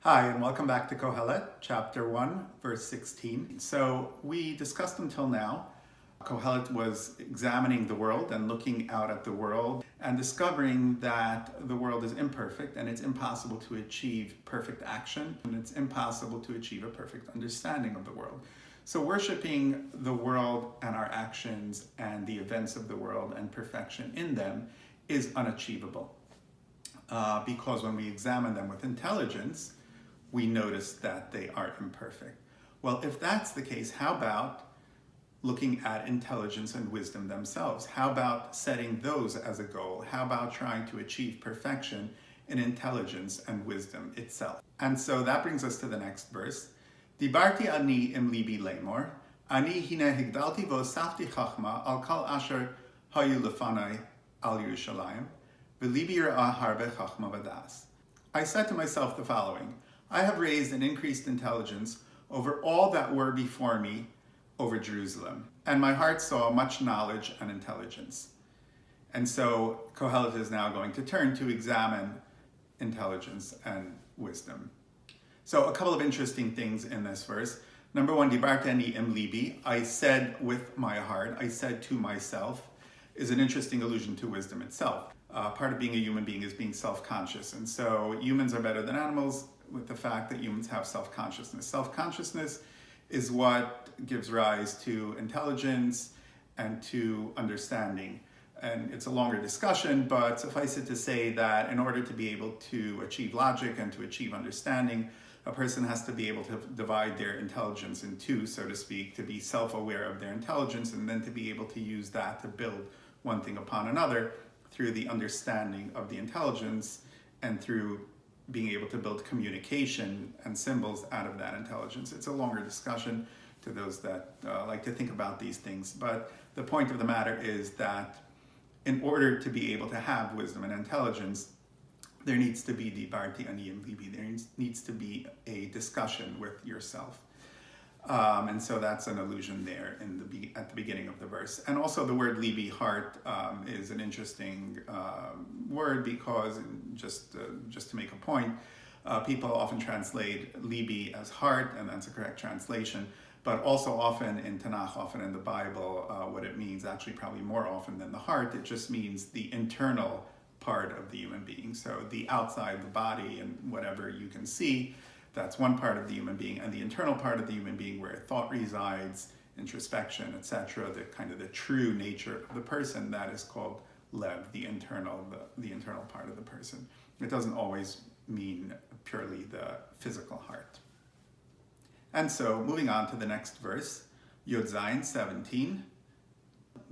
Hi, and welcome back to Kohelet, chapter 1, verse 16. So we discussed until now, Kohelet was examining the world and looking out at the world and discovering that the world is imperfect and it's impossible to achieve perfect action and it's impossible to achieve a perfect understanding of the world. So worshiping the world and our actions and the events of the world and perfection in them is unachievable because when we examine them with intelligence, we notice that they are imperfect. Well, if that's the case, how about looking at intelligence and wisdom themselves? How about setting those as a goal? How about trying to achieve perfection in intelligence and wisdom itself? And so that brings us to the next verse. Dibarti ani im libi lemor, ani hine higdalti v'osafti chachma al kal asher hayu lefanai al Yerushalayim, v'libi ra'a harbe chachma v'das. I said to myself the following: I have raised an increased intelligence over all that were before me over Jerusalem, and my heart saw much knowledge and intelligence. And so Kohelet is now going to turn to examine intelligence and wisdom. So a couple of interesting things in this verse. Number one, dibarteni im libi, I said with my heart, I said to myself, is an interesting allusion to wisdom itself. Part of being a human being is being self-conscious, and so humans are better than animals with the fact that humans have self-consciousness. Self-consciousness is what gives rise to intelligence and to understanding. And it's a longer discussion, but suffice it to say that in order to be able to achieve logic and to achieve understanding, a person has to be able to divide their intelligence in two, so to speak, to be self-aware of their intelligence and then to be able to use that to build one thing upon another through the understanding of the intelligence and through being able to build communication and symbols out of that intelligence. It's a longer discussion to those that like to think about these things, but the point of the matter is that in order to be able to have wisdom and intelligence, there needs to be dibarti ani im libi, there needs to be a discussion with yourself. And so that's an allusion there at the beginning of the verse. And also the word libi, heart, is an interesting word because, just to make a point, people often translate libi as heart, and that's a correct translation. But also often in Tanakh, often in the Bible, what it means, actually probably more often than the heart, it just means the internal part of the human being. So the outside, the body, and whatever you can see, that's one part of the human being, and the internal part of the human being where thought resides, introspection, etc., the kind of the true nature of the person, that is called lev, the internal part of the person. It doesn't always mean purely the physical heart. And so moving on to the next verse, Yod Zayin 17.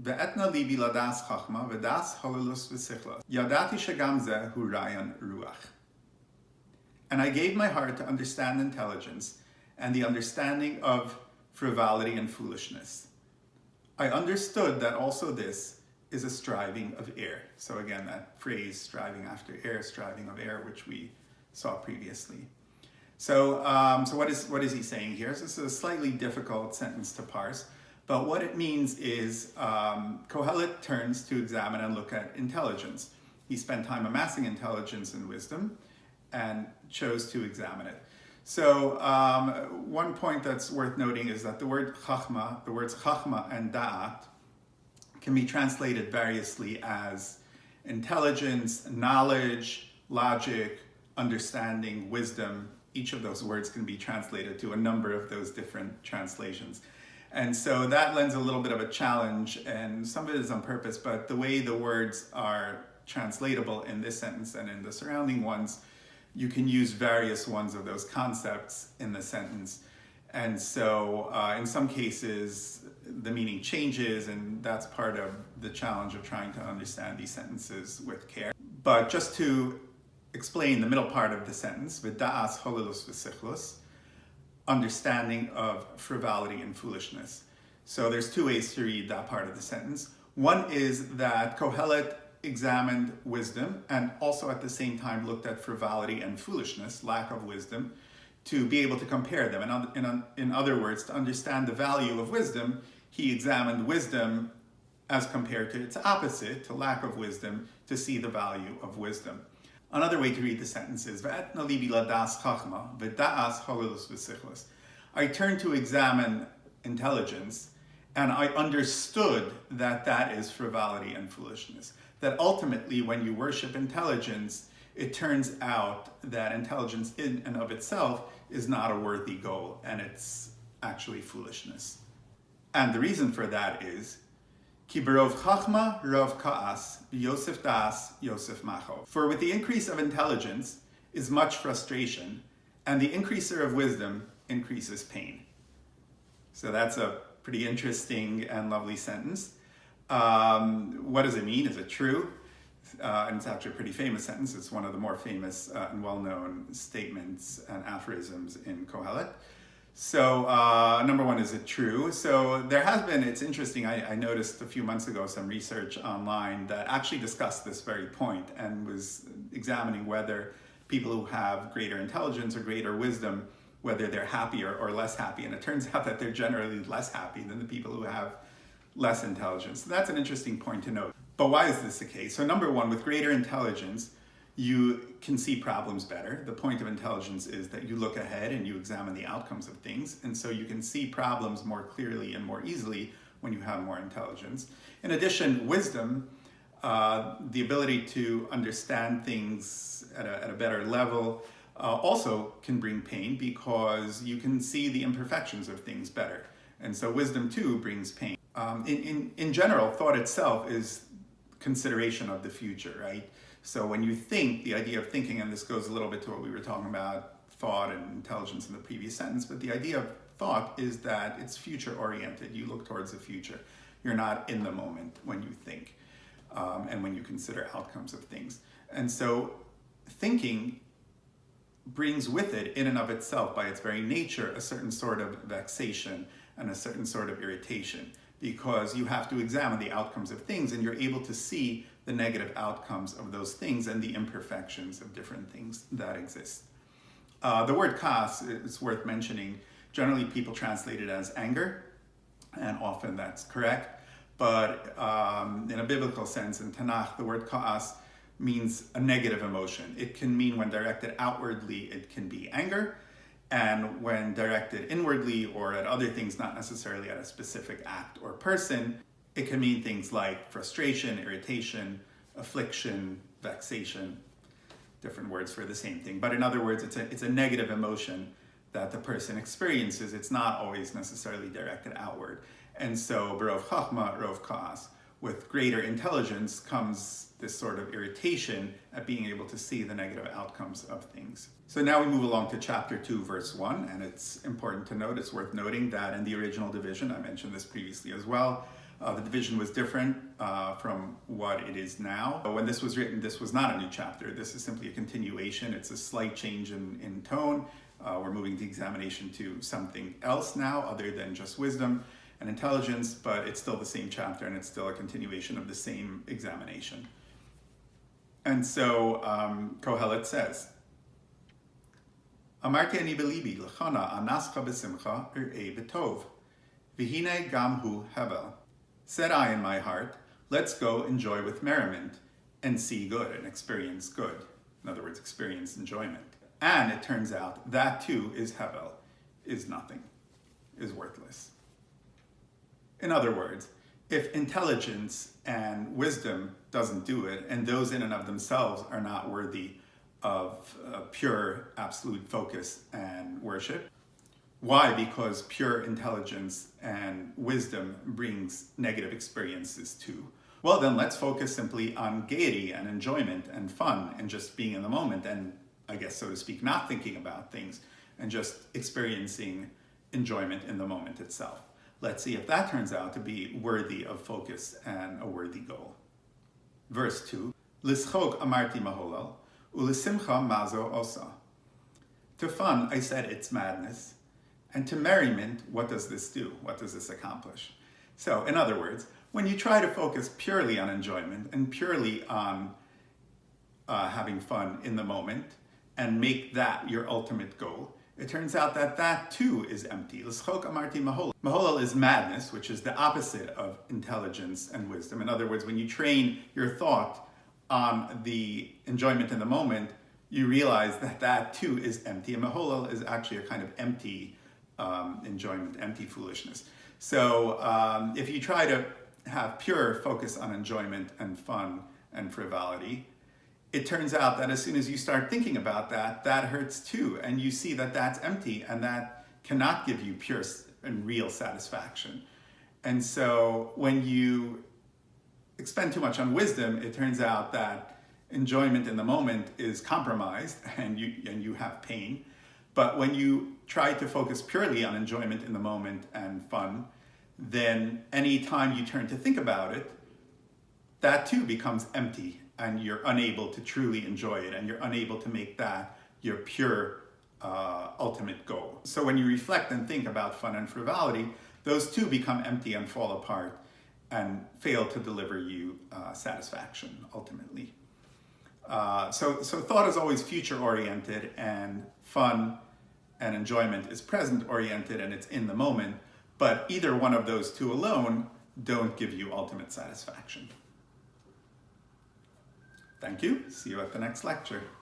Ve'etna libi ladas chachma v'das halilus v'sichla yadati shagam zeh hu rayan ruach. And I gave my heart to understand intelligence and the understanding of frivolity and foolishness. I understood that also this is a striving of air. So again, that phrase, striving after air, striving of air, which we saw previously. So what is he saying here? So this is a slightly difficult sentence to parse, but what it means is Kohelet turns to examine and look at intelligence. He spent time amassing intelligence and wisdom, and chose to examine it. So one point that's worth noting is that the words chachma and da'at can be translated variously as intelligence, knowledge, logic, understanding, wisdom. Each of those words can be translated to a number of those different translations. And so that lends a little bit of a challenge, and some of it is on purpose, but the way the words are translatable in this sentence and in the surrounding ones, you can use various ones of those concepts in the sentence. And so in some cases, the meaning changes, and that's part of the challenge of trying to understand these sentences with care. But just to explain the middle part of the sentence, v'da'as holilus v'sichlus, understanding of frivolity and foolishness. So there's two ways to read that part of the sentence. One is that Kohelet examined wisdom and also at the same time looked at frivolity and foolishness, lack of wisdom, to be able to compare them. And in other words, to understand the value of wisdom, he examined wisdom as compared to its opposite, to lack of wisdom, to see the value of wisdom. Another way to read the sentence is, "Ve'etna libi ladas chachma, ve'da'as hololus v'sichlos." I turned to examine intelligence, and I understood that that is frivolity and foolishness. That ultimately, when you worship intelligence, it turns out that intelligence in and of itself is not a worthy goal, and it's actually foolishness. And the reason for that is, Ki berov chachma rov ka'as, Yosef das, Yosef macho. For with the increase of intelligence is much frustration, and the increaser of wisdom increases pain. So that's a pretty interesting and lovely sentence. What does it mean? Is it true? And it's actually a pretty famous sentence. It's one of the more famous and well-known statements and aphorisms in Kohelet. So number one, is it true? So there has been, it's interesting, I noticed a few months ago some research online that actually discussed this very point and was examining whether people who have greater intelligence or greater wisdom, whether they're happier or less happy. And it turns out that they're generally less happy than the people who have less intelligence. So that's an interesting point to note. But why is this the case? So number one, with greater intelligence, you can see problems better. The point of intelligence is that you look ahead and you examine the outcomes of things. And so you can see problems more clearly and more easily when you have more intelligence. In addition, wisdom, the ability to understand things at a better level, also can bring pain because you can see the imperfections of things better. And so wisdom too brings pain. In general, thought itself is consideration of the future, right? So when you think, the idea of thinking, and this goes a little bit to what we were talking about, thought and intelligence in the previous sentence, but the idea of thought is that it's future oriented. You look towards the future. You're not in the moment when you think and when you consider outcomes of things. And so thinking brings with it, in and of itself, by its very nature, a certain sort of vexation and a certain sort of irritation, because you have to examine the outcomes of things and you're able to see the negative outcomes of those things and the imperfections of different things that exist. The word kas is worth mentioning. Generally, people translate it as anger, and often that's correct. But in a biblical sense, in Tanakh, the word kas means a negative emotion. It can mean, when directed outwardly, it can be anger, and when directed inwardly or at other things, not necessarily at a specific act or person, it can mean things like frustration, irritation, affliction, vexation, different words for the same thing. But in other words, it's a negative emotion that the person experiences. It's not always necessarily directed outward. And so, berov chachma, rov ka'as. With greater intelligence comes this sort of irritation at being able to see the negative outcomes of things. So now we move along to chapter 2, verse 1, and it's important to note, it's worth noting that in the original division, I mentioned this previously as well, the division was different from what it is now. When this was written, this was not a new chapter. This is simply a continuation. It's a slight change in tone. We're moving the examination to something else now other than just wisdom and intelligence, but it's still the same chapter and it's still a continuation of the same examination. And so Kohelet says, Amarti ani belibi l'chana anascha b'simcha ir'ei b'tov, v'hine gam hu hevel. Said I in my heart, let's go enjoy with merriment and see good and experience good. In other words, experience enjoyment. And it turns out that too is hevel, is nothing, is worthless. In other words, if intelligence and wisdom doesn't do it, and those in and of themselves are not worthy of pure absolute focus and worship. Why? Because pure intelligence and wisdom brings negative experiences too. Well, then let's focus simply on gaiety and enjoyment and fun and just being in the moment and, I guess, so to speak, not thinking about things and just experiencing enjoyment in the moment itself. Let's see if that turns out to be worthy of focus and a worthy goal. Verse 2, Lischok amarti maholal, ulisimcha mazo osa. To fun, I said it's madness. And to merriment, what does this do? What does this accomplish? So, in other words, when you try to focus purely on enjoyment and purely on having fun in the moment and make that your ultimate goal, it turns out that that too is empty. L'schok amarti maholal. Maholal is madness, which is the opposite of intelligence and wisdom. In other words, when you train your thought on the enjoyment in the moment, you realize that that too is empty. And Kohelet is actually a kind of empty enjoyment, empty foolishness. So if you try to have pure focus on enjoyment and fun and frivolity, it turns out that as soon as you start thinking about that, that hurts too. And you see that that's empty and that cannot give you pure and real satisfaction. And so when you expend too much on wisdom, it turns out that enjoyment in the moment is compromised and you have pain. But when you try to focus purely on enjoyment in the moment and fun, then any time you turn to think about it, that too becomes empty and you're unable to truly enjoy it and you're unable to make that your pure ultimate goal. So when you reflect and think about fun and frivolity, those two become empty and fall apart and fail to deliver you satisfaction ultimately. So thought is always future-oriented, and fun and enjoyment is present-oriented and it's in the moment, but either one of those two alone don't give you ultimate satisfaction. Thank you. See you at the next lecture.